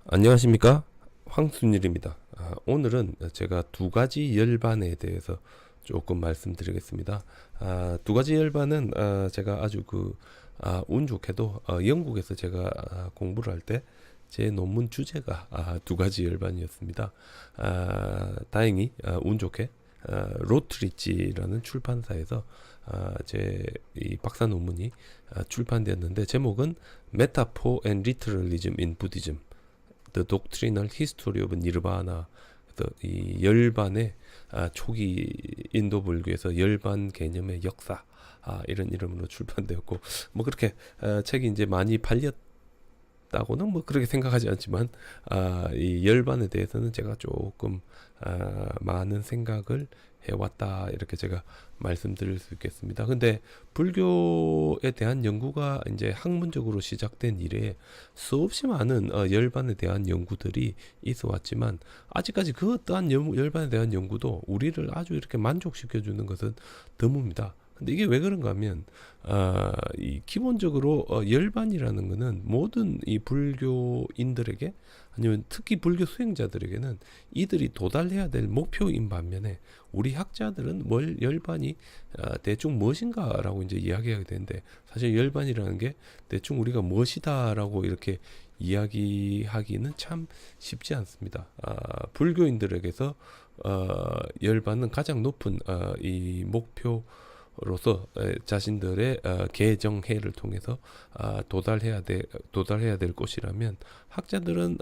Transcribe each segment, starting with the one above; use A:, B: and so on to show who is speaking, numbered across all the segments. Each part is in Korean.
A: 안녕하십니까, 황순일입니다. 오늘은 제가 두 가지 열반에 대해서 조금 말씀드리겠습니다. 두 가지 열반은 제가 아주 운 좋게도 영국에서 제가 공부를 할 때 제 논문 주제가 두 가지 열반이었습니다. 다행히 운 좋게 로트리지라는 출판사에서 제 이 박사 논문이 출판되었는데, 제목은 Metaphor and Literalism in Buddhism, The Doctrinal History of Nirvana. 이 열반의 초기 인도 불교에서 열반 개념의 역사, 이런 이름으로 출판되었고, 뭐 그렇게 책이 이제 많이 팔렸다고는 뭐 그렇게 생각하지 않지만, 이 열반에 대해서는 제가 조금 많은 생각을 해왔다, 이렇게 제가 말씀드릴 수 있겠습니다. 근데 불교에 대한 연구가 이제 학문적으로 시작된 이래 수없이 많은 열반에 대한 연구들이 있어 왔지만, 아직까지 그 어떠한 열반에 대한 연구도 우리를 아주 이렇게 만족시켜 주는 것은 드뭅니다. 근데 이게 왜 그런가 하면, 이 기본적으로 열반이라는 것은 모든 이 불교인들에게, 아니면 특히 불교 수행자들에게는 이들이 도달해야 될 목표인 반면에, 우리 학자들은 열반이 대충 무엇인가라고 이제 이야기하게 되는데, 사실 열반이라는 게 대충 우리가 무엇이다라고 이렇게 이야기하기는 참 쉽지 않습니다. 불교인들에게서 열반은 가장 높은 이 목표로서 자신들의 개정해를 통해서 도달해야 될 것이라면, 학자들은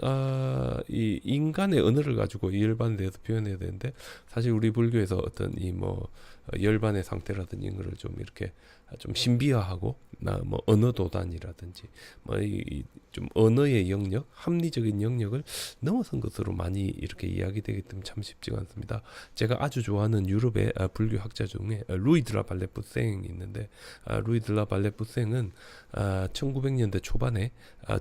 A: 이 인간의 언어를 가지고 이 열반에 대해서 표현해야 되는데, 사실 우리 불교에서 어떤 이 뭐 열반의 상태라든지 이런 거를 좀 이렇게 좀 신비화하고, 뭐 언어 도단이라든지 뭐 좀 언어의 영역, 합리적인 영역을 넘어선 것으로 많이 이렇게 이야기되기 때문에 참 쉽지가 않습니다. 제가 아주 좋아하는 유럽의 불교 학자 중에 루이 드라 발레푸생이 있는데, 루이 드라 발레푸생은 1900년대 초반에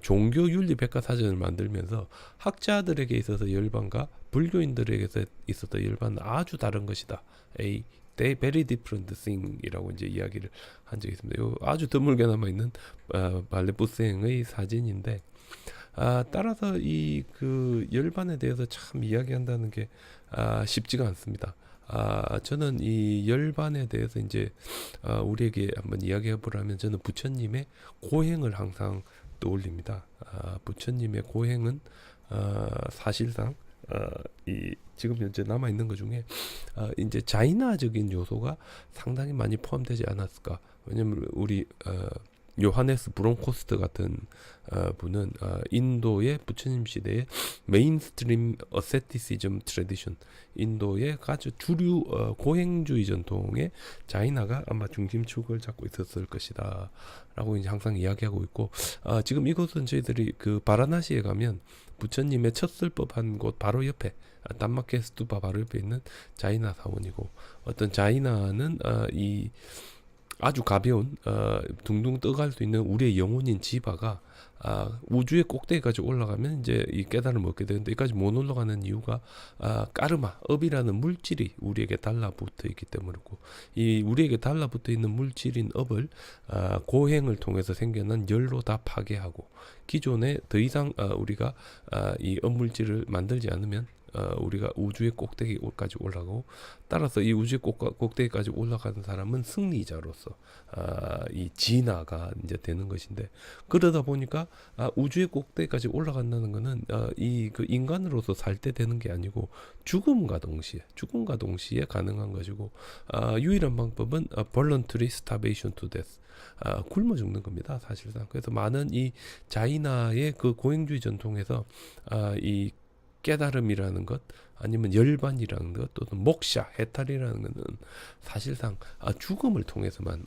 A: 종교 윤리 백과사전을 만들면서 학자들에게 있어서 열반과 불교인들에게 있어서 열반은 아주 다른 것이다, they very different thing이라고 이제 이야기를 한 적이 있습니다. 요 아주 드물게 남아 있는 발레푸생의 사진인데, 따라서 이 열반에 대해서 참 이야기한다는 게 쉽지가 않습니다. 저는 이 열반에 대해서 이제 우리에게 한번 이야기해 보라면, 저는 부처님의 고행을 항상 떠올립니다. 부처님의 고행은 사실상 이 지금 현재 남아 있는 것 중에 이제 자이나적인 요소가 상당히 많이 포함되지 않았을까. 왜냐면 우리 요하네스 브론코스트 같은 분은 인도의 부처님 시대의 메인스트림 어세티시즘 트래디션, 인도의 아주 주류 고행주의 전통의 자이나가 아마 중심축을 잡고 있었을 것이다 라고 이제 항상 이야기하고 있고, 지금 이곳은 저희들이 바라나시에 가면 부처님의 첫 설법한 곳 바로 옆에, 단마케 스투파 바로 옆에 있는 자이나 사원이고, 어떤 자이나는 이 아주 가벼운 둥둥 떠갈 수 있는 우리의 영혼인 지바가 우주의 꼭대기까지 올라가면 이제 이 깨달음을 얻게 되는데, 여기까지 못 올라가는 이유가 까르마, 업이라는 물질이 우리에게 달라붙어 있기 때문이고, 이 우리에게 달라붙어 있는 물질인 업을 고행을 통해서 생겨난 열로 다 파괴하고, 기존에 더 이상 우리가 이 업물질을 만들지 않으면 우리가 우주의 꼭대기까지 올라가고, 따라서 이 우주의 꼭대기까지 올라가는 사람은 승리자로서 이 진화가 이제 되는 것인데, 그러다 보니까 우주의 꼭대기까지 올라간다는 것은 이 인간으로서 살 때 되는 게 아니고 죽음과 동시에 가능한 것이고, 유일한 방법은 voluntary starvation to death, 굶어 죽는 겁니다, 사실상. 그래서 많은 이 자이나의 고행주의 전통에서 이 깨달음이라는 것, 아니면 열반이라는 것, 또는 목샤, 해탈이라는 것은 사실상 죽음을 통해서만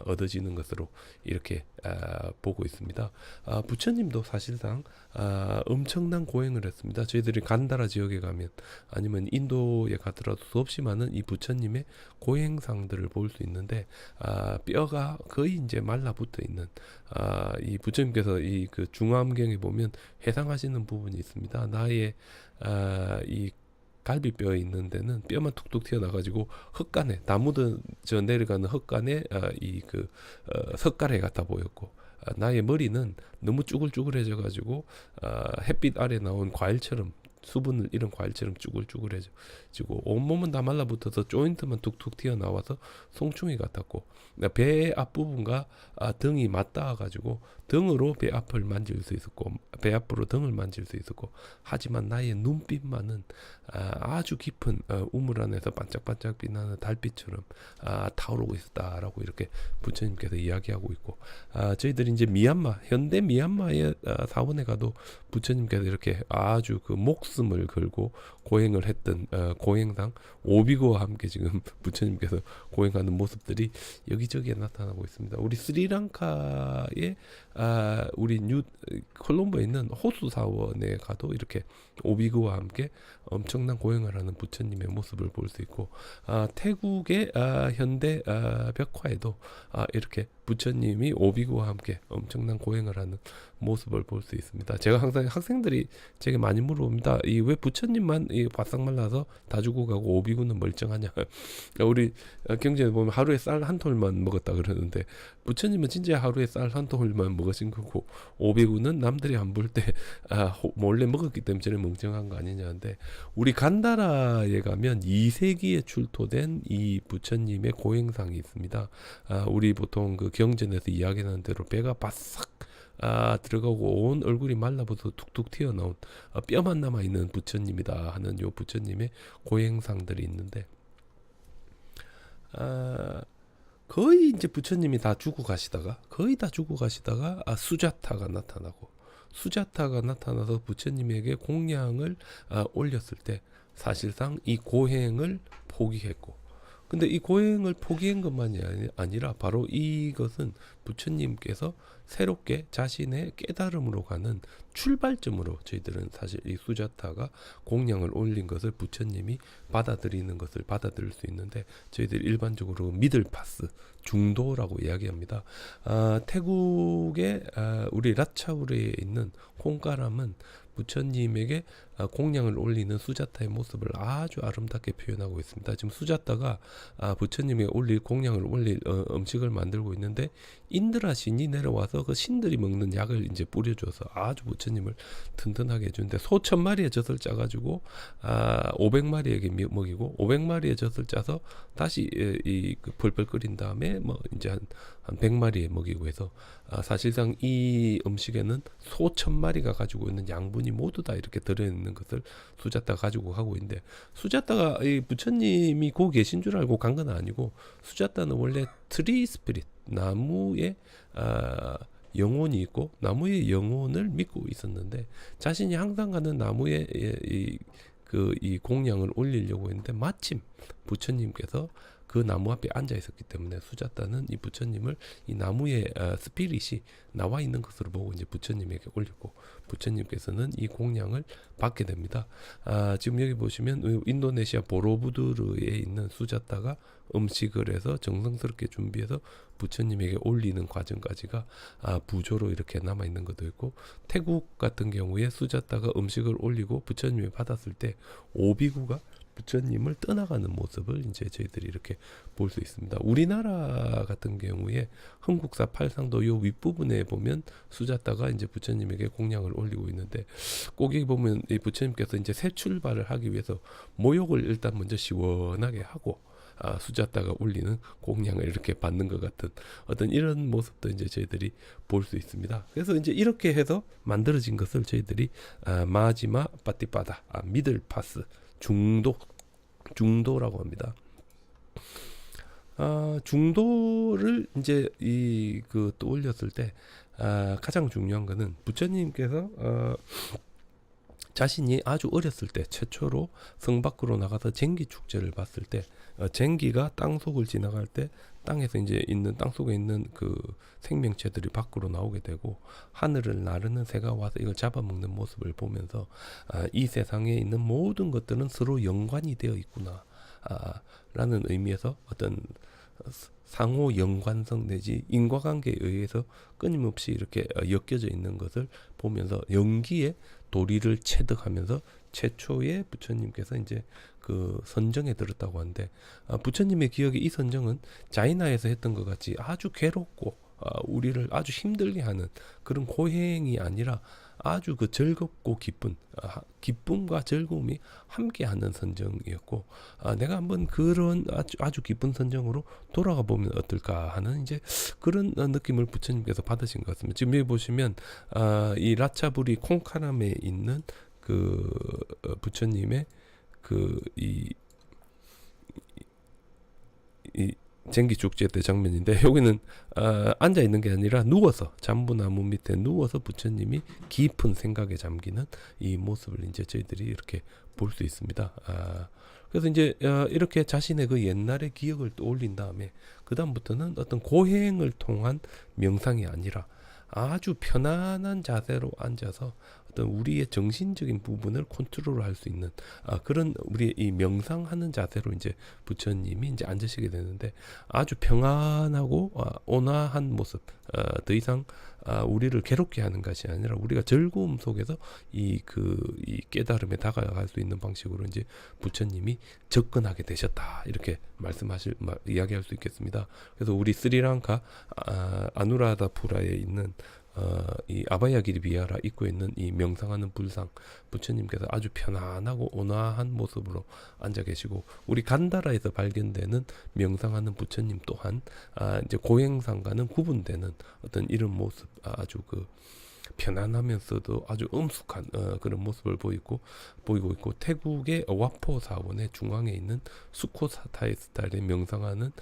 A: 얻어지는 것으로 이렇게 보고 있습니다. 부처님도 사실상 엄청난 고행을 했습니다. 저희들이 간다라 지역에 가면, 아니면 인도에 가더라도 수없이 많은 이 부처님의 고행상들을 볼 수 있는데, 뼈가 거의 이제 말라붙어 있는, 이 부처님께서 이 중화암경에 보면 회상하시는 부분이 있습니다. 나의 이 갈비뼈에 있는 데는 뼈만 툭툭 튀어나가지고 흙간에, 나무도 저 내려가는 흙간에 이 석가래 같아 보였고, 나의 머리는 너무 쭈글쭈글해져 가지고 햇빛 아래 나온 과일처럼 수분을 잃은 과일처럼 쭈글쭈글해지고 온몸은 다 말라붙어서 조인트만 툭툭 튀어나와서 송충이 같았고 배 앞부분과 등이 맞닿아 가지고 등으로 배 앞을 만질 수 있었고 배 앞으로 등을 만질 수 있었고 하지만 나의 눈빛만은 아주 깊은 우물 안에서 반짝반짝 빛나는 달빛처럼 타오르고 있었다라고 이렇게 부처님께서 이야기하고 있고 저희들이 이제 미얀마 현대 미얀마의 사원에 가도 부처님께서 이렇게 아주 그 목숨을 걸고 고행을 했던 고행상 오비고와 함께 지금 부처님께서 고행하는 모습들이 여기저기에 나타나고 있습니다. 우리 스리랑카의 우리 콜롬보에 있는 호수 사원에 가도 이렇게 오비고와 함께 엄청난 고행을 하는 부처님의 모습을 볼 수 있고 태국의 현대 벽화에도 이렇게 부처님이 오비고와 함께 엄청난 고행을 하는 모습을 볼 수 있습니다. 제가 항상 학생들이 제게 많이 물어봅니다. 이 왜 부처님만 이 바싹 말라서 다 죽어가고 오비고는 멀쩡하냐? 우리 경전에 보면 하루에 쌀 한 톨만 먹었다 그러는데 부처님은 진짜 하루에 쌀 한 톨만 먹으신 거고 오비고는 남들이 안 볼 때 몰래 먹었기 때문에 저는 멍청한 거 아니냐는데 우리 간다라에 가면 2세기에 출토된 이 부처님의 고행상이 있습니다. 우리 보통 그 경전에서 이야기하는 대로 배가 바싹 들어가고 온 얼굴이 말라붙어 툭툭 튀어나온 뼈만 남아있는 부처님이다 하는 요 부처님의 고행상들이 있는데 거의 이제 부처님이 다 죽어 가시다가 수자타가 나타나서 부처님에게 공양을 올렸을 때 사실상 이 고행을 포기했고 근데 이 고행을 포기한 것만이 아니라 바로 이것은 부처님께서 새롭게 자신의 깨달음으로 가는 출발점으로 저희들은 사실 이 수자타가 공양을 올린 것을 부처님이 받아들이는 것을 받아들일 수 있는데 저희들 일반적으로 미들파스 중도라고 이야기합니다. 태국의 우리 라차우르에 있는 콩가람은 부처님에게 공양을 올리는 수자타의 모습을 아주 아름답게 표현하고 있습니다. 지금 수자타가 부처님에게 공양을 올릴 음식을 만들고 있는데 인드라 신이 내려와서 그 신들이 먹는 약을 이제 뿌려줘서 아주 부처님을 튼튼하게 해주는데 수천 마리의 젖을 짜가지고 500마리에게 먹이고 500마리의 젖을 짜서 다시 그 펄펄 끓인 다음에 뭐 이제 한 100마리에 먹이고 해서 사실상 이 음식에는 수천 마리가 가지고 있는 양분이 모두 다 이렇게 들어있는 것을 수자타가 가지고 가고 있는데 수자타가 이 부처님이 거기 계신 줄 알고 간 건 아니고 수자타는 원래 트리 스피릿 나무의 영혼이 있고 나무의 영혼을 믿고 있었는데 자신이 항상 가는 나무에 이 공양을 올리려고 했는데 마침 부처님께서 그 나무 앞에 앉아 있었기 때문에 수자타는 이 부처님을 이 나무의 스피릿이 나와 있는 것으로 보고 이제 부처님에게 올렸고 부처님께서는 이 공양을 받게 됩니다. 지금 여기 보시면 인도네시아 보로부두르에 있는 수자타가 음식을 해서 정성스럽게 준비해서 부처님에게 올리는 과정까지가 부조로 이렇게 남아 있는 것도 있고 태국 같은 경우에 수자타가 음식을 올리고 부처님이 받았을 때 오비구가 부처님을 떠나가는 모습을 이제 저희들이 이렇게 볼 수 있습니다. 우리나라 같은 경우에 흥국사 팔상도 요 윗부분에 보면 수자타가 이제 부처님에게 공양을 올리고 있는데 꼭 여기 보면 이 부처님께서 이제 새 출발을 하기 위해서 모욕을 일단 먼저 시원하게 하고 수자타가 올리는 공양을 이렇게 받는 것 같은 어떤 이런 모습도 이제 저희들이 볼 수 있습니다. 그래서 이제 이렇게 해서 만들어진 것을 저희들이 마지마 빠띠빠다 미들파스 중도라고 합니다. 중도를 이제 또 올렸을 때 가장 중요한 거는 부처님께서 자신이 아주 어렸을 때 최초로 성 밖으로 나가서 쟁기 축제를 봤을 때 쟁기가 땅 속을 지나갈 때 땅에서 이제 땅 속에 있는 그 생명체들이 밖으로 나오게 되고 하늘을 나르는 새가 와서 이걸 잡아먹는 모습을 보면서 이 세상에 있는 모든 것들은 서로 연관이 되어 있구나 라는 의미에서 어떤 상호 연관성 내지 인과관계에 의해서 끊임없이 이렇게 엮여져 있는 것을 보면서 연기에 도리를 체득하면서 최초의 부처님께서 이제 그 선정에 들었다고 하는데 부처님의 기억에 이 선정은 자이나에서 했던 것 같이 아주 괴롭고 우리를 아주 힘들게 하는 그런 고행이 아니라 아주 그 즐겁고 기쁜 기쁨과 즐거움이 함께하는 선정이었고, 내가 한번 그런 아주 기쁜 선정으로 돌아가 보면 어떨까 하는 이제 그런 느낌을 부처님께서 받으신 것 같습니다. 지금 여기 보시면 이 라차부리 콩카람에 있는 그 부처님의 이 쟁기 축제 때 장면인데, 여기는 앉아 있는 게 아니라 누워서 잠부나무 밑에 누워서 부처님이 깊은 생각에 잠기는 이 모습을 이제 저희들이 이렇게 볼 수 있습니다. 그래서 이제 이렇게 자신의 그 옛날의 기억을 떠올린 다음에 그 다음부터는 어떤 고행을 통한 명상이 아니라 아주 편안한 자세로 앉아서 어떤 우리의 정신적인 부분을 컨트롤할 수 있는 그런 우리 이 명상하는 자세로 이제 부처님이 이제 앉으시게 되는데, 아주 평안하고 온화한 모습, 더 이상 우리를 괴롭게 하는 것이 아니라 우리가 즐거움 속에서 이 깨달음에 다가갈 수 있는 방식으로 이제 부처님이 접근하게 되셨다, 이렇게 이야기할 수 있겠습니다. 그래서 우리 스리랑카 아누라다푸라에 있는 이 아바야기리 비하라 입고 있는 이 명상하는 불상, 부처님께서 아주 편안하고 온화한 모습으로 앉아 계시고, 우리 간다라에서 발견되는 명상하는 부처님 또한 이제 고행상과는 구분되는 어떤 이런 모습, 아주 그 편안하면서도 아주 엄숙한 그런 모습을 보이고 있고, 태국의 와포 사원의 중앙에 있는 수코사타이 스타일의 명상하는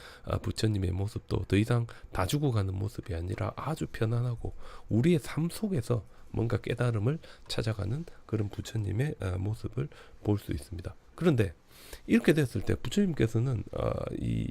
A: 부처님의 모습도 더 이상 다 죽어가는 모습이 아니라 아주 편안하고 우리의 삶 속에서 뭔가 깨달음을 찾아가는 그런 부처님의 모습을 볼 수 있습니다. 그런데 이렇게 됐을 때 부처님께서는 이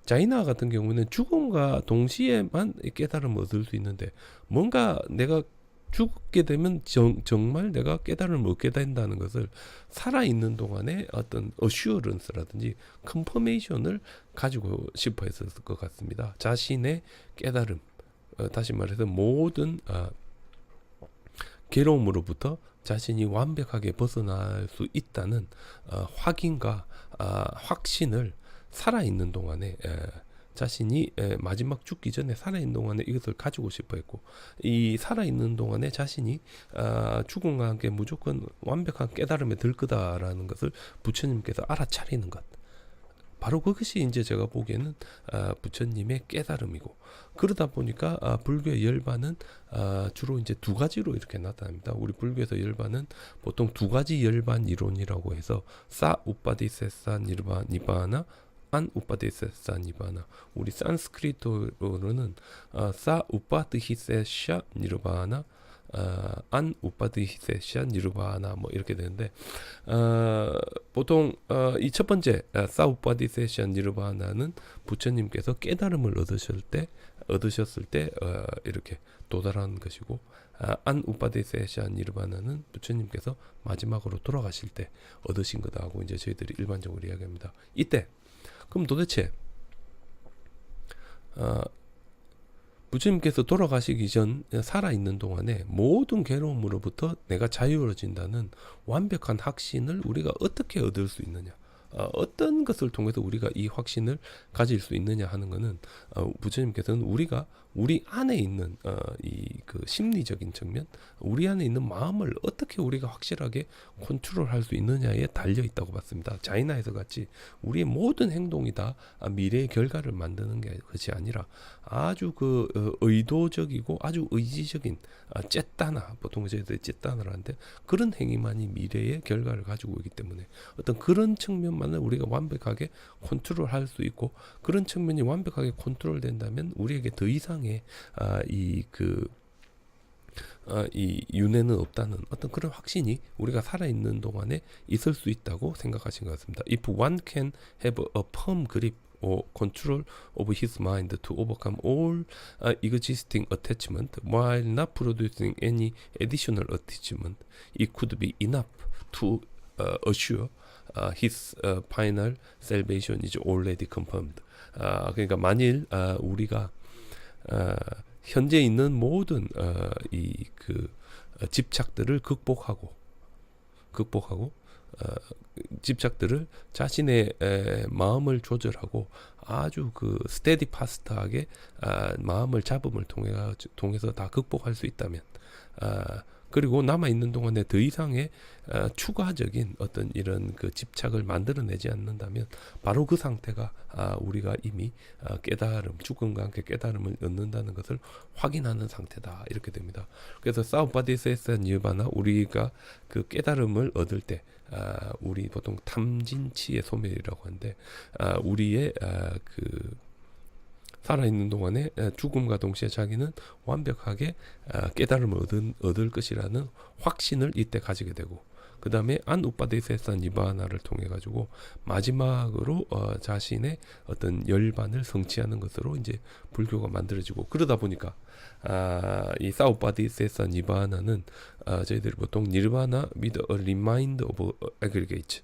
A: 자이나 같은 경우는 죽음과 동시에만 깨달음을 얻을 수 있는데, 뭔가 내가 죽게 되면 정말 내가 깨달음을 얻게 된다는 것을 살아있는 동안에 어떤 어슈어런스라든지 컨퍼메이션을 가지고 싶어 했을 것 같습니다. 자신의 깨달음, 다시 말해서 모든 괴로움으로부터 자신이 완벽하게 벗어날 수 있다는 확인과 확신을 살아있는 동안에 자신이 마지막 죽기 전에 살아있는 동안에 이것을 가지고 싶어 했고, 이 살아있는 동안에 자신이 죽음과 함께 무조건 완벽한 깨달음에 들 거다라는 것을 부처님께서 알아차리는 것, 바로 그것이 이제 제가 보기에는 부처님의 깨달음이고, 그러다 보니까 불교의 열반은 주로 이제 두 가지로 이렇게 나타납니다. 우리 불교에서 열반은 보통 두 가지 열반 이론이라고 해서 사 우파디세사 니바나, 안 우파디세사 니바나, 우리 산스크리트어로는 사 우파디세샤 니르바나, 안 우파디세샤 니르바나 뭐 이렇게 되는데, 보통 이 첫 번째 사 우파디세샤 니르바나는 부처님께서 깨달음을 얻으셨을 때 이렇게 도달하는 것이고, 안 우파디세샤 니르바나는 부처님께서 마지막으로 돌아가실 때 얻으신 거다 하고 이제 저희들이 일반적으로 이야기합니다. 이때 그럼 도대체 부처님께서 돌아가시기 전 살아있는 동안에 모든 괴로움으로부터 내가 자유로워진다는 완벽한 확신을 우리가 어떻게 얻을 수 있느냐, 어떤 것을 통해서 우리가 이 확신을 가질 수 있느냐 하는 것은 부처님께서는 우리가 우리 안에 있는 이 그 심리적인 측면, 우리 안에 있는 마음을 어떻게 우리가 확실하게 컨트롤할 수 있느냐에 달려 있다고 봤습니다. 자이나에서 같이 우리의 모든 행동이 다 미래의 결과를 만드는 것이 아니라 아주 그 의도적이고 아주 의지적인 쨌다나, 보통 저희들이 쨌다나를 하는데 그런 행위만이 미래의 결과를 가지고 오기 때문에 어떤 그런 측면만을 우리가 완벽하게 컨트롤할 수 있고, 그런 측면이 완벽하게 컨트롤된다면 우리에게 더 이상의 이 윤회는 없다는 어떤 그런 확신이 우리가 살아있는 동안에 있을 수 있다고 생각하신 것 같습니다. If one can have a firm grip or control of his mind to overcome all existing attachment while not producing any additional attachment, it could be enough to assure his final salvation is already confirmed. 그러니까 만일 우리가 현재 있는 모든 집착들을 극복하고 집착들을 자신의 마음을 조절하고 아주 그 스테디 파스트하게 마음을 잡음을 통해서 다 극복할 수 있다면, 그리고 남아 있는 동안에 더 이상의 추가적인 어떤 이런 그 집착을 만들어내지 않는다면 바로 그 상태가 우리가 이미 깨달음, 죽음과 함께 깨달음을 얻는다는 것을 확인하는 상태다, 이렇게 됩니다. 그래서 사우파디세사 니르바나, 우리가 그 깨달음을 얻을 때 우리 보통 탐진치의 소멸이라고 하는데, 우리의 그 살아있는 동안에 죽음과 동시에 자기는 완벽하게 깨달음을 얻을 것이라는 확신을 이때 가지게 되고, 그 다음에 안우파데세사 니바나를 통해 가지고 마지막으로 자신의 어떤 열반을 성취하는 것으로 이제 불교가 만들어지고, 그러다 보니까 이 사우파디세사 니바나는 저희들이 보통 니르바나 with a remind of aggregate,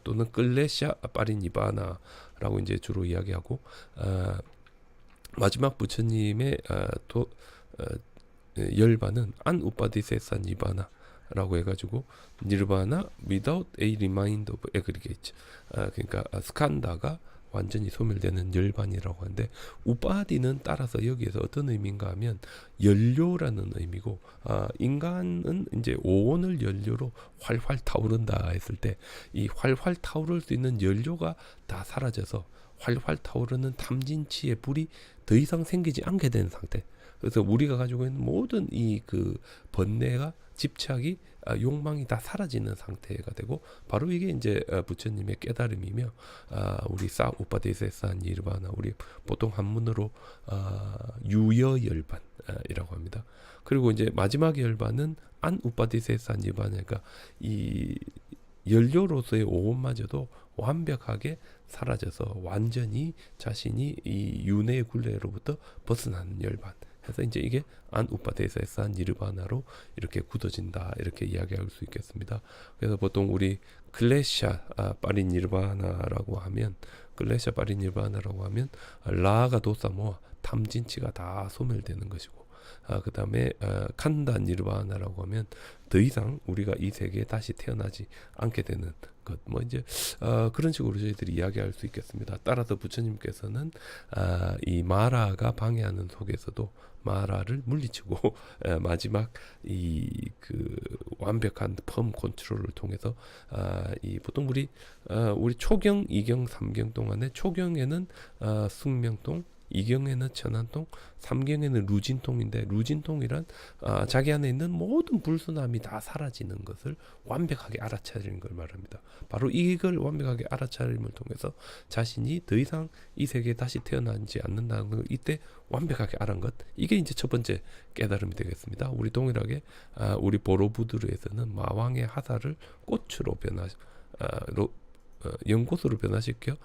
A: 또는 클레샤 파리 니바나라고 이제 주로 이야기하고, 마지막 부처님의 열반은 안우파디세사 니바나라고 해가지고 니르바나 without a remind of aggregate, 그러니까 스칸다가 완전히 소멸되는 열반이라고 하는데, 우파디는 따라서 여기에서 어떤 의미인가 하면 연료라는 의미고, 인간은 이제 오온을 연료로 활활 타오른다 했을 때 이 활활 타오를 수 있는 연료가 다 사라져서 활활 타오르는 탐진치의 불이 더 이상 생기지 않게 된 상태. 그래서 우리가 가지고 있는 모든 이 그 번뇌가, 집착이, 욕망이 다 사라지는 상태가 되고, 바로 이게 이제 부처님의 깨달음이며, 우리 사우파데세사 니르바나, 우리 보통 한문으로 유여열반이라고 합니다. 그리고 이제 마지막 열반은 안우파디세사 니르바나가 이 연료로서의 오온마저도 완벽하게 사라져서 완전히 자신이 이 윤회의 굴레로부터 벗어나는 열반. 해서 이제 이게 안우파데세사 니르바나로 이렇게 굳어진다, 이렇게 이야기할 수 있겠습니다. 그래서 보통 우리 클레샤 파리니르바나라고 하면, 클레샤 파리니르바나라고 하면 라가 도사모와 탐진치가 다 소멸되는 것이고, 그 다음에 칸다 니르바나라고 하면 더 이상 우리가 이 세계에 다시 태어나지 않게 되는 것, 뭐 이제 그런 식으로 저희들이 이야기할 수 있겠습니다. 따라서 부처님께서는 이 마라가 방해하는 속에서도 마라를 물리치고 마지막 이 그 완벽한 펌 컨트롤을 통해서 이 보통 우리 초경, 이경, 삼경 동안에, 초경에는 숙명통, 이경에는 천안통, 삼경에는 루진통인데, 루진통이란 자기 안에 있는 모든 불순함이 다 사라지는 것을 완벽하게 알아차리는 걸 말합니다. 바로 이걸 완벽하게 알아차림을 통해서 자신이 더 이상 이 세계에 다시 태어나지 않는다는 걸 이때 완벽하게 알은 것, 이게 이제 첫 번째 깨달음이 되겠습니다. 우리 동일하게 우리 보로부두르에서는 마왕의 하사를 꽃으로 연꽃으로 변화시켜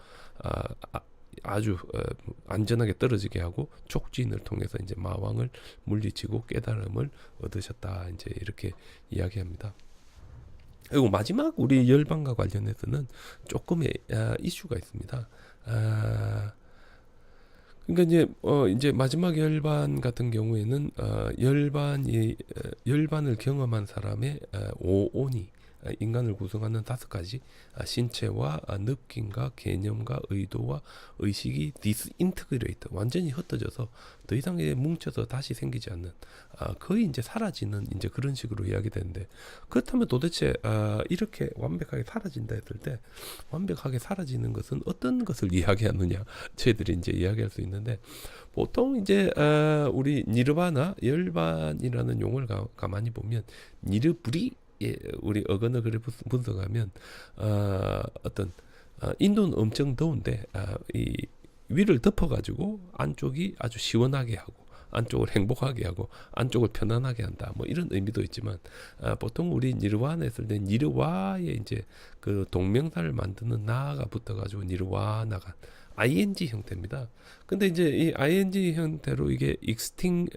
A: 아주 안전하게 떨어지게 하고 촉진을 통해서 이제 마왕을 물리치고 깨달음을 얻으셨다, 이제 이렇게 이야기합니다. 그리고 마지막 우리 열반과 관련해서는 조금의 이슈가 있습니다. 그러니까 이제 마지막 열반 같은 경우에는 열반을 경험한 사람의 오온이 인간을 구성하는 5가지 신체와 느낌과 개념과 의도와 의식이 디스인트그레이트, 완전히 흩어져서 더 이상 뭉쳐서 다시 생기지 않는, 거의 이제 사라지는 이제 그런 식으로 이야기되는데, 그렇다면 도대체 이렇게 완벽하게 사라진다 했을 때 완벽하게 사라지는 것은 어떤 것을 이야기하느냐, 저희들이 이제 이야기할 수 있는데, 보통 이제 우리 니르바나 열반이라는 용어를 가만히 보면 니르브리, 우리 어근을 그래 분석하면 어떤 인도는 엄청 더운데 이 위를 덮어가지고 안쪽이 아주 시원하게 하고 안쪽을 행복하게 하고 안쪽을 편안하게 한다, 뭐 이런 의미도 있지만, 보통 우리 니르와나 했을 때 니르와에 이제 그 동명사를 만드는 나가 붙어가지고 니르와나가 ing 형태입니다. 근데 이제 이 ing 형태로 이게 extinct,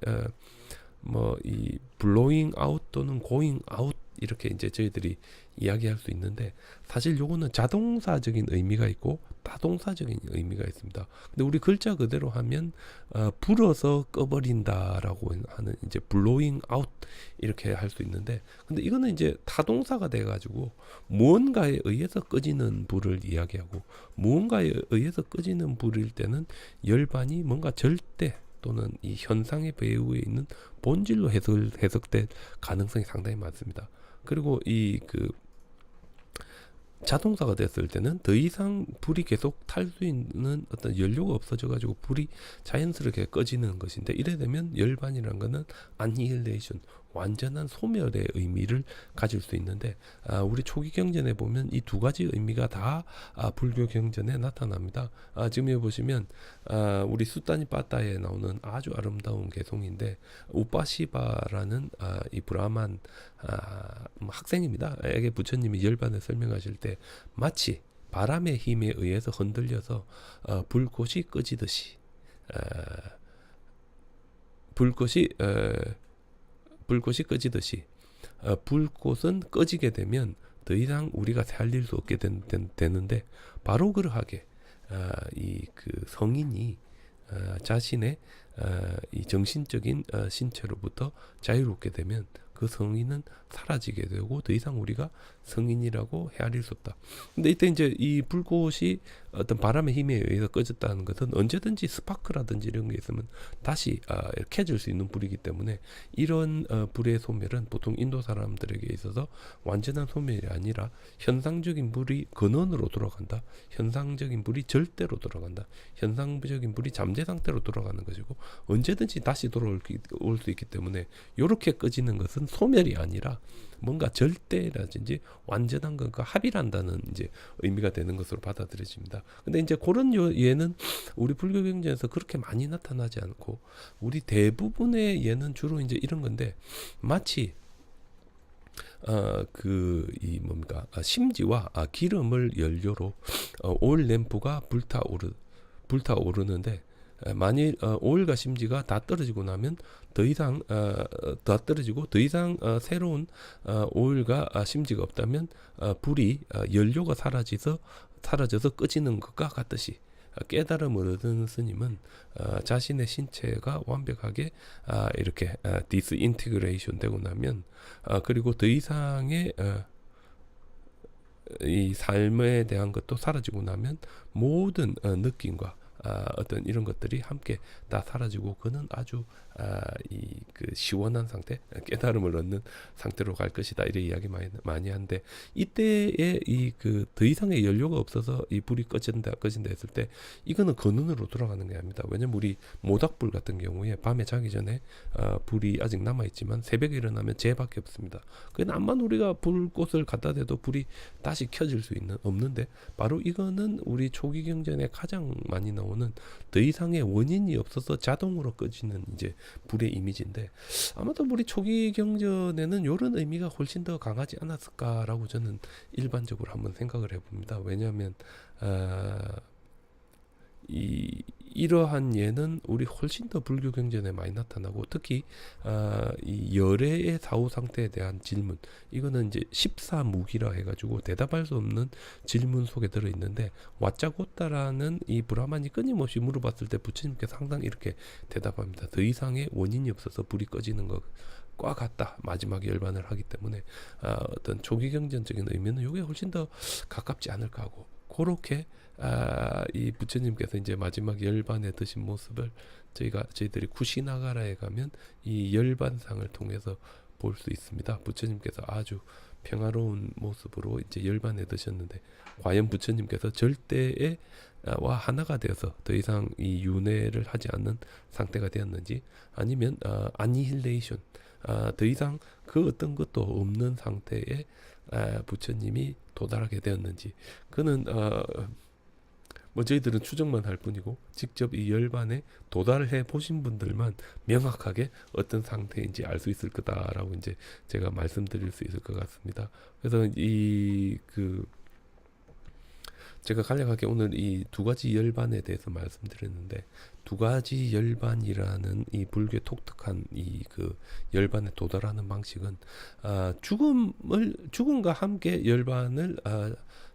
A: 뭐 이 blowing out 또는 going out, 이렇게 이제 저희들이 이야기할 수 있는데, 사실 요거는 자동사적인 의미가 있고 타동사적인 의미가 있습니다. 근데 우리 글자 그대로 하면 불어서 꺼버린다라고 하는 이제 blowing out 이렇게 할 수 있는데, 근데 이거는 이제 타동사가 돼가지고 무언가에 의해서 꺼지는 불을 이야기하고, 무언가에 의해서 꺼지는 불일 때는 열반이 뭔가 절대 또는 이 현상의 배후에 있는 본질로 해석될 가능성이 상당히 많습니다. 그리고 이 그 자동사가 됐을 때는 더 이상 불이 계속 탈 수 있는 어떤 연료가 없어져 가지고 불이 자연스럽게 꺼지는 것인데, 이래 되면 열반이라는 것은 annihilation, 완전한 소멸의 의미를 가질 수 있는데, 우리 초기 경전에 보면 이 두 가지 의미가 다 불교 경전에 나타납니다. 지금 여기 보시면 우리 수타니 빠따에 나오는 아주 아름다운 개송인데, 우빠시바라는 이 브라만 학생입니다. 에게 부처님이 열반을 설명하실 때 마치 바람의 힘에 의해서 흔들려서 불꽃이 꺼지듯이 불꽃이 꺼지듯이 불꽃은 꺼지게 되면 더 이상 우리가 살릴 수 없게 되는데, 바로 그러하게 이 그 성인이 자신의 이 정신적인 신체로부터 자유롭게 되면 그 성인은 사라지게 되고 더 이상 우리가 성인이라고 헤아릴 수 없다. 근데 이때 이제 이 불꽃이 어떤 바람의 힘에 의해서 꺼졌다는 것은 언제든지 스파크라든지 이런 게 있으면 다시 켜질 수 있는 불이기 때문에, 이런 불의 소멸은 보통 인도 사람들에게 있어서 완전한 소멸이 아니라 현상적인 불이 근원으로 돌아간다, 현상적인 불이 절대로 돌아간다, 현상적인 불이 잠재 상태로 돌아가는 것이고, 언제든지 다시 돌아올 수 있기 때문에 이렇게 꺼지는 것은 소멸이 아니라 뭔가 절대라든지 완전한 것과 합일한다는 이제 의미가 되는 것으로 받아들여집니다. 근데 이제 그런 예는 우리 불교 경전에서 그렇게 많이 나타나지 않고, 우리 대부분의 예는 주로 이제 이런 건데, 마치 이 뭡니까, 심지와 기름을 연료로 오일 램프가 불타오르는데, 만일 오일과 심지가 다 떨어지고 나면 더 이상 새로운 오일과 심지가 없다면 불이 연료가 사라져서 꺼지는 것과 같듯이, 깨달음을 얻은 스님은 자신의 신체가 완벽하게 이렇게 디스인티그레이션 되고 나면, 그리고 더 이상의 이 삶에 대한 것도 사라지고 나면 모든 느낌과 어떤 이런 것들이 함께 다 사라지고, 그는 아주 그 시원한 상태, 깨달음을 얻는 상태로 갈 것이다, 이래 이야기 많이 하는데, 이때에 이 그 더 이상의 연료가 없어서 이 불이 꺼진다 했을 때 이거는 근원으로 돌아가는 게 아닙니다. 왜냐면 우리 모닥불 같은 경우에 밤에 자기 전에 불이 아직 남아 있지만 새벽에 일어나면 쟤밖에 없습니다. 그건 암만 우리가 불꽃을 갖다 대도 불이 다시 켜질 수 없는데, 바로 이거는 우리 초기 경전에 가장 많이 나오는 더 이상의 원인이 없어서 자동으로 꺼지는 이제 불의 이미지인데, 아마도 우리 초기 경전에는 이런 의미가 훨씬 더 강하지 않았을까라고 저는 일반적으로 한번 생각을 해봅니다. 왜냐하면 이러한 예는 우리 훨씬 더 불교 경전에 많이 나타나고, 특히 이 열애의 사후 상태에 대한 질문, 이거는 이제 14무기라 해가지고 대답할 수 없는 질문 속에 들어있는데, 왓짜고따라는 이 브라만이 끊임없이 물어봤을 때 부처님께서 항상 이렇게 대답합니다. 더 이상의 원인이 없어서 불이 꺼지는 것과 같다, 마지막에 열반을 하기 때문에 어떤 초기 경전적인 의미는 이게 훨씬 더 가깝지 않을까 하고, 그렇게 이 부처님께서 이제 마지막 열반에 드신 모습을 저희들이 쿠시나가라에 가면 이 열반상을 통해서 볼 수 있습니다. 부처님께서 아주 평화로운 모습으로 이제 열반에 드셨는데, 과연 부처님께서 절대의 와 하나가 되어서 더 이상 이 윤회를 하지 않는 상태가 되었는지, 아니면 아니힐레이션, 더 이상 그 어떤 것도 없는 상태에 부처님이 도달하게 되었는지, 그는 뭐 저희들은 추정만 할 뿐이고, 직접 이 열반에 도달해 보신 분들만 명확하게 어떤 상태인지 알 수 있을 거다라고 이제 제가 말씀드릴 수 있을 것 같습니다. 그래서 제가 간략하게 오늘 이 두 가지 열반에 대해서 말씀드렸는데, 두 가지 열반이라는 이 불교의 독특한 이 그 열반에 도달하는 방식은 죽음과 함께 열반을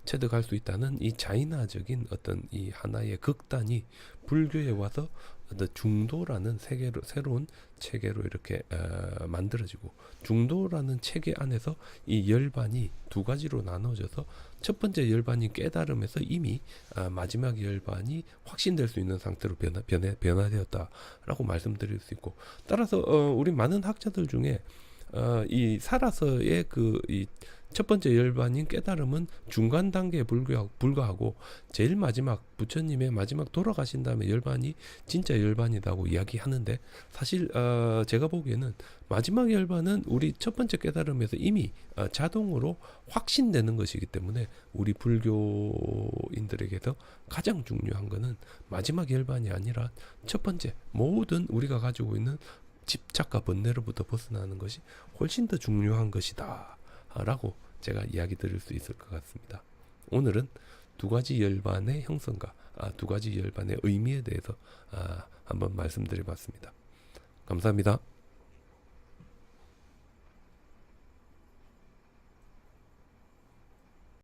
A: 체득할 수 있다는 이 자인화적인 어떤 이 하나의 극단이 불교에 와서 어떤 중도라는 새로운 체계로 이렇게 만들어지고, 중도라는 체계 안에서 이 열반이 두 가지로 나눠져서 첫 번째 열반이 깨달음에서 이미 마지막 열반이 확신될 수 있는 상태로 변화되었다라고 말씀드릴 수 있고, 따라서 우리 많은 학자들 중에 이 살아서의 이 첫 번째 열반인 깨달음은 중간 단계에 불과하고, 제일 마지막 부처님의 마지막 돌아가신 다음에 열반이 진짜 열반이라고 이야기하는데, 사실 제가 보기에는 마지막 열반은 우리 첫 번째 깨달음에서 이미 자동으로 확신되는 것이기 때문에, 우리 불교인들에게서 가장 중요한 것은 마지막 열반이 아니라 첫 번째, 모든 우리가 가지고 있는 집착과 번뇌로부터 벗어나는 것이 훨씬 더 중요한 것이다 라고 제가 이야기 드릴 수 있을 것 같습니다. 오늘은 두 가지 열반의 형성과 두 가지 열반의 의미에 대해서 한번 말씀드려 봤습니다. 감사합니다.